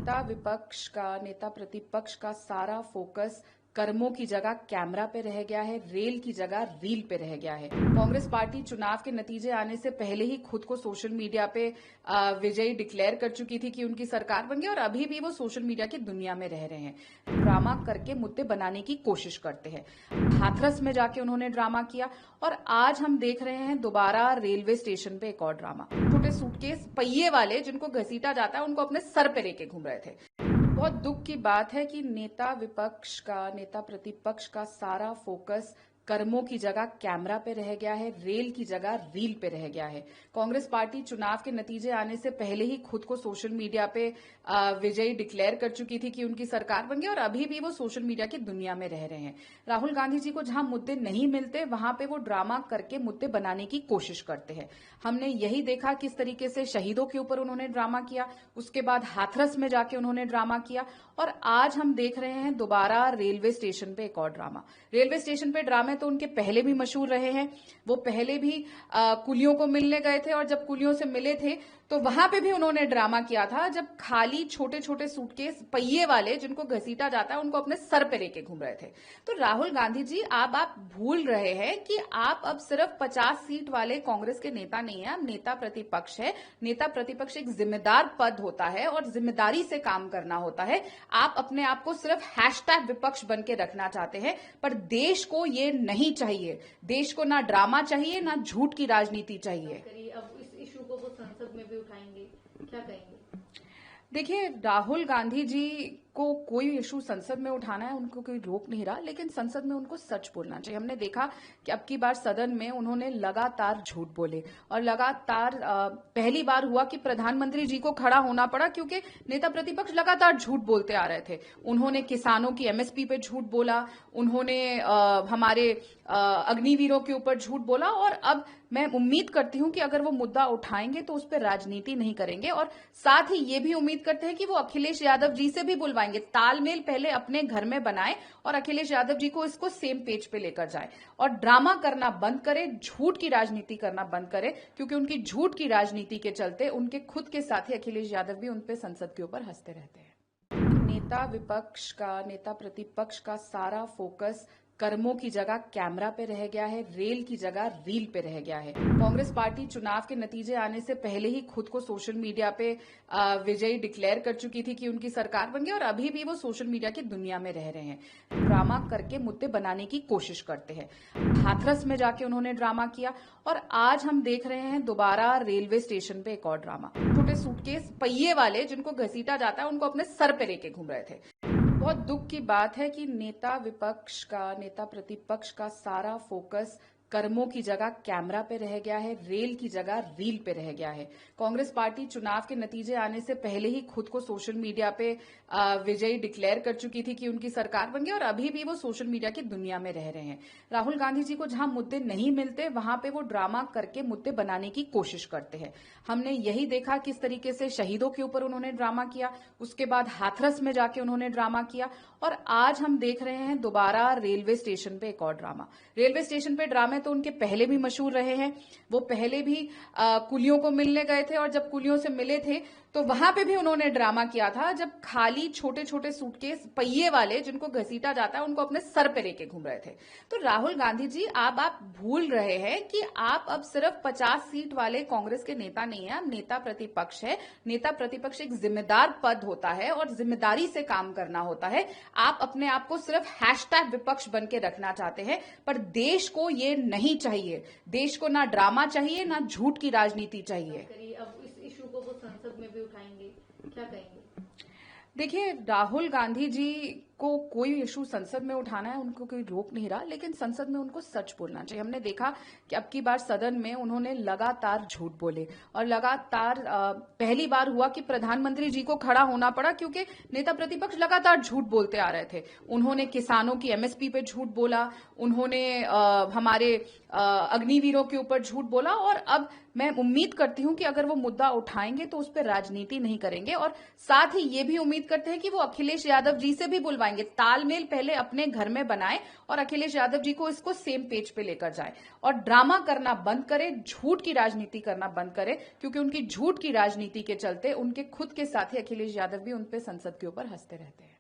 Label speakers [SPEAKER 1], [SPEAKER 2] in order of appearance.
[SPEAKER 1] नेता विपक्ष का, नेता प्रतिपक्ष का सारा फोकस कर्मों की जगह कैमरा पे रह गया है, रेल की जगह रील पे रह गया है। कांग्रेस पार्टी चुनाव के नतीजे आने से पहले ही खुद को सोशल मीडिया पे विजयी डिक्लेयर कर चुकी थी कि उनकी सरकार बन गई और अभी भी वो सोशल मीडिया की दुनिया में रह रहे हैं। ड्रामा करके मुद्दे बनाने की कोशिश करते हैं। हाथरस में जाके उन्होंने ड्रामा किया और आज हम देख रहे हैं दोबारा रेलवे स्टेशन पे एक और ड्रामा। छोटे सूटकेस पहिए वाले जिनको घसीटा जाता है उनको अपने सर पे लेके घूम रहे थे। बहुत दुख की बात है कि नेता विपक्ष का, नेता प्रतिपक्ष का सारा फोकस कर्मों की जगह कैमरा पे रह गया है, रेल की जगह रील पे रह गया है। कांग्रेस पार्टी चुनाव के नतीजे आने से पहले ही खुद को सोशल मीडिया पे विजयी डिक्लेयर कर चुकी थी कि उनकी सरकार बन गई और अभी भी वो सोशल मीडिया की दुनिया में रह रहे हैं। राहुल गांधी जी को जहां मुद्दे नहीं मिलते वहां पे वो ड्रामा करके मुद्दे बनाने की कोशिश करते हैं। हमने यही देखा किस तरीके से शहीदों के ऊपर उन्होंने ड्रामा किया, उसके बाद हाथरस में जाके उन्होंने ड्रामा किया और आज हम देख रहे हैं दोबारा रेलवे स्टेशन पे एक और ड्रामा। रेलवे स्टेशन पे ड्रामे तो उनके पहले भी मशहूर रहे हैं। वो पहले भी कुलियों को मिलने गए थे और जब कुलियों से मिले थे तो वहां पे भी उन्होंने ड्रामा किया था, जब खाली छोटे छोटे सूटकेस पहिए वाले जिनको घसीटा जाता है उनको अपने सर पे लेके घूम रहे थे। तो राहुल गांधी जी आप भूल रहे हैं कि आप अब सिर्फ 50 सीट वाले कांग्रेस के नेता नहीं है, आप नेता प्रतिपक्ष है। नेता प्रतिपक्ष एक जिम्मेदार पद होता है और जिम्मेदारी से काम करना होता है। आप अपने आप को सिर्फ हैशटैग विपक्ष बन के रखना चाहते हैं, पर देश को ये नहीं चाहिए। देश को ना ड्रामा चाहिए, ना झूठ की राजनीति चाहिए।
[SPEAKER 2] अब इस इशू को वो संसद में भी उठाएंगे, क्या कहेंगे?
[SPEAKER 1] देखिए, राहुल गांधी जी को कोई इशू संसद में उठाना है उनको कोई रोक नहीं रहा, लेकिन संसद में उनको सच बोलना चाहिए। हमने देखा कि अब की बार सदन में उन्होंने लगातार झूठ बोले और लगातार पहली बार हुआ कि प्रधानमंत्री जी को खड़ा होना पड़ा क्योंकि नेता प्रतिपक्ष लगातार झूठ बोलते आ रहे थे। उन्होंने किसानों की एमएसपी पे झूठ बोला, उन्होंने हमारे अग्निवीरों के ऊपर झूठ बोला और अब मैं उम्मीद करती हूं कि अगर वो मुद्दा उठाएंगे तो उस पर राजनीति नहीं करेंगे और साथ ही ये भी उम्मीद करते हैं कि वो अखिलेश यादव जी से भी बुलवाएंगे। तालमेल पहले अपने घर में बनाए और अखिलेश यादव जी को इसको सेम पेज पे लेकर जाए और ड्रामा करना बंद करे, झूठ की राजनीति करना बंद करे, क्योंकि उनकी झूठ की राजनीति के चलते उनके खुद के साथी अखिलेश यादव भी उनपे संसद के ऊपर हंसते रहते हैं। नेता विपक्ष का, नेता प्रतिपक्ष का सारा फोकस कर्मों की जगह कैमरा पे रह गया है, रेल की जगह रील पे रह गया है। कांग्रेस पार्टी चुनाव के नतीजे आने से पहले ही खुद को सोशल मीडिया पे विजयी डिक्लेयर कर चुकी थी कि उनकी सरकार बन गई और अभी भी वो सोशल मीडिया की दुनिया में रह रहे हैं। ड्रामा करके मुद्दे बनाने की कोशिश करते हैं। हाथरस में जाके उन्होंने ड्रामा किया और आज हम देख रहे हैं दोबारा रेलवे स्टेशन पे एक और ड्रामा। छोटे सूटकेस पहिए वाले जिनको घसीटा जाता है उनको अपने सर पे लेके घूम रहे थे। बहुत दुख की बात है कि नेता विपक्ष का, नेता प्रतिपक्ष का सारा फोकस कर्मों की जगह कैमरा पे रह गया है, रेल की जगह रील पे रह गया है। कांग्रेस पार्टी चुनाव के नतीजे आने से पहले ही खुद को सोशल मीडिया पे विजयी डिक्लेयर कर चुकी थी कि उनकी सरकार बन गई और अभी भी वो सोशल मीडिया की दुनिया में रह रहे हैं। राहुल गांधी जी को जहां मुद्दे नहीं मिलते वहां पे वो ड्रामा करके मुद्दे बनाने की कोशिश करते हैं। हमने यही देखा किस तरीके से शहीदों के ऊपर उन्होंने ड्रामा किया, उसके बाद हाथरस में जाके उन्होंने ड्रामा किया और आज हम देख रहे हैं दोबारा रेलवे स्टेशन पे एक और ड्रामा। रेलवे स्टेशन पे ड्रामे तो उनके पहले भी मशहूर रहे हैं। वो पहले भी कुलियों को मिलने गए थे और जब कुलियों से मिले थे तो वहां पे भी उन्होंने ड्रामा किया था, जब खाली छोटे छोटे सूटकेस पहिए वाले जिनको घसीटा जाता है उनको अपने सर पे लेके घूम रहे थे। तो राहुल गांधी जी आप भूल रहे हैं कि आप अब सिर्फ 50 सीट वाले कांग्रेस के नेता नहीं है, आप नेता प्रतिपक्ष है। नेता प्रतिपक्ष एक जिम्मेदार पद होता है और जिम्मेदारी से काम करना होता है। आप अपने आप को सिर्फ हैशटैग विपक्ष बन के रखना चाहते हैं, पर देश को ये नहीं चाहिए। देश को ना ड्रामा चाहिए, ना झूठ की राजनीति चाहिए।
[SPEAKER 2] अब इस इशू को वो संसद में भी उठाएंगे, क्या कहेंगे?
[SPEAKER 1] देखिए, राहुल गांधी जी को कोई इशू संसद में उठाना है उनको कोई रोक नहीं रहा, लेकिन संसद में उनको सच बोलना चाहिए। हमने देखा कि अब की बार सदन में उन्होंने लगातार झूठ बोले और लगातार पहली बार हुआ कि प्रधानमंत्री जी को खड़ा होना पड़ा क्योंकि नेता प्रतिपक्ष लगातार झूठ बोलते आ रहे थे। उन्होंने किसानों की एमएसपी पे झूठ बोला, उन्होंने हमारे अग्निवीरों के ऊपर झूठ बोला और अब मैं उम्मीद करती हूं कि अगर वो मुद्दा उठाएंगे तो उस पर राजनीति नहीं करेंगे और साथ ही ये भी उम्मीद करते हैं कि वो अखिलेश यादव जी से भी बुलवाएंगे। पाएंगे। तालमेल पहले अपने घर में बनाए और अखिलेश यादव जी को इसको सेम पेज पे लेकर जाए और ड्रामा करना बंद करे, झूठ की राजनीति करना बंद करे, क्योंकि उनकी झूठ की राजनीति के चलते उनके खुद के साथी अखिलेश यादव भी उन पे संसद के ऊपर हंसते रहते हैं।